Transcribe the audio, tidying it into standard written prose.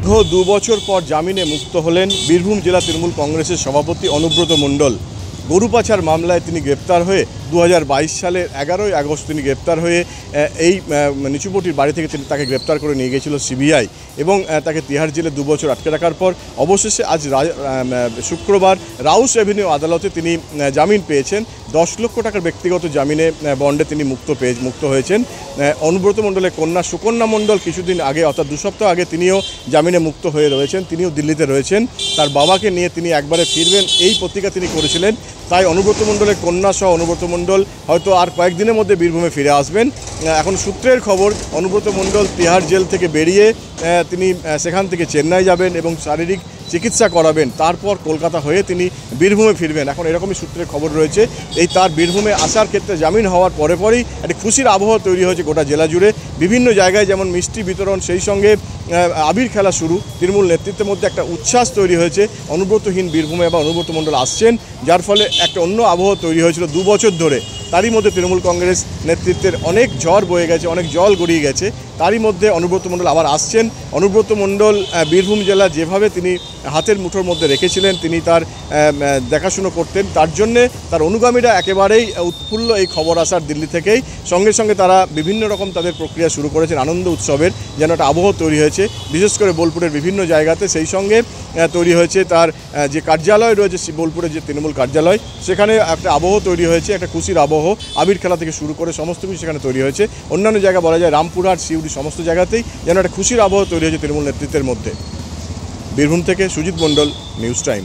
দীর্ঘ 2 বছর পর জামিনে মুক্ত হলেন বীরভূম জেলা তৃণমূল কংগ্রেসের সভাপতি অনুব্রত মণ্ডল। গরু পাচার মামলায় তিনি গ্রেপ্তার হয়ে 2022 সালের 11ই আগস্ট তিনি গ্রেপ্তার হয়ে এই নিচুপটির বাড়ি থেকে তাকে গ্রেপ্তার করে নিয়ে গিয়েছিল সিবিআই এবং তাকে তিহার জেলে 2 বছর আটকে রাখার পর অবশেষে আজ শুক্রবার রাউস এভিনিউ আদালতে তিনি জামিন পেয়েছেন। 10 লক্ষ টাকার ব্যক্তিগত জামিনে বন্ডে তিনি মুক্ত হয়েছেন। অনুব্রত মণ্ডলের কন্যা সুকন্যা মণ্ডল কিছুদিন আগে অর্থাৎ 2 সপ্তাহ আগে তিনিও জামিনে মুক্ত হয়ে রয়েছেন, তিনিও দিল্লিতে রয়েছেন। তার বাবাকে নিয়ে তিনি একবারে ফিরবেন এই প্রতিজ্ঞা তিনি করেছিলেন। তাই অনুব্রত মণ্ডলের কন্যা সহ অনুব্রত মণ্ডল হয়তো আর কয়েকদিনের মধ্যে বীরভূমে ফিরে আসবেন। এখন সূত্রের খবর অনুব্রত মণ্ডল তিহার জেল থেকে বেরিয়ে তিনি সেখান থেকে চেন্নাই যাবেন এবং শারীরিক চিকিৎসা করাবেন, তারপর কলকাতা হয়ে তিনি বীরভূমে ফিরবেন। এখন এরকমই সূত্রের খবর রয়েছে। এই তার বীরভূমে আসার ক্ষেত্রে জামিন হওয়ার পরেই একটি খুশির আবহাওয়া তৈরি হয়েছে গোটা জেলা জুড়ে। বিভিন্ন জায়গায় যেমন মিষ্টি বিতরণ, সেই সঙ্গে আবির খেলা শুরু, তৃণমূল নেতৃত্বের মধ্যে একটা উচ্ছ্বাস তৈরি হয়েছে। অনুব্রতহীন বীরভূমে বা অনুব্রত মণ্ডল আসছেন, যার ফলে একটা অন্য আবহাওয়া তৈরি হয়েছিল 2 বছর ধরে। তারই মধ্যে তৃণমূল কংগ্রেস নেতৃত্বের অনেক ঝড় বয়ে গেছে, অনেক জল গড়িয়ে গেছে। তারই মধ্যে অনুব্রত মণ্ডল আবার আসছেন। অনুব্রত মণ্ডল বীরভূম জেলা যেভাবে তিনি হাতের মুঠোর মধ্যে রেখেছিলেন, তিনি তার দেখাশুনো করতেন, তার জন্যে তার অনুগামীরা একেবারেই উৎফুল্ল এই খবর আসার দিল্লি থেকেই। সঙ্গে সঙ্গে তারা বিভিন্ন রকম তাদের প্রক্রিয়া শুরু করেছেন। আনন্দ উৎসবের যেন একটা আবহ তৈরি হয়েছে, বিশেষ করে বোলপুরের বিভিন্ন জায়গাতে। সেই সঙ্গে তৈরি হয়েছে তার যে কার্যালয় রয়েছে বোলপুরের যে তৃণমূল কার্যালয়, সেখানে একটা আবহ তৈরি হয়েছে, একটা খুশির আবহ। আবির খেলা থেকে শুরু করে সমস্ত কিছু সেখানে তৈরি হয়েছে। অন্যান্য জায়গা বলা যায় রামপুরহাট, সিউড়ি, সমস্ত জায়গাতেই যেন একটা খুশির আবহ তৈরি হয়েছে তৃণমূল নেতৃত্বের মধ্যে। বীরভূম থেকে সুজিত মণ্ডল, নিউজ টাইম।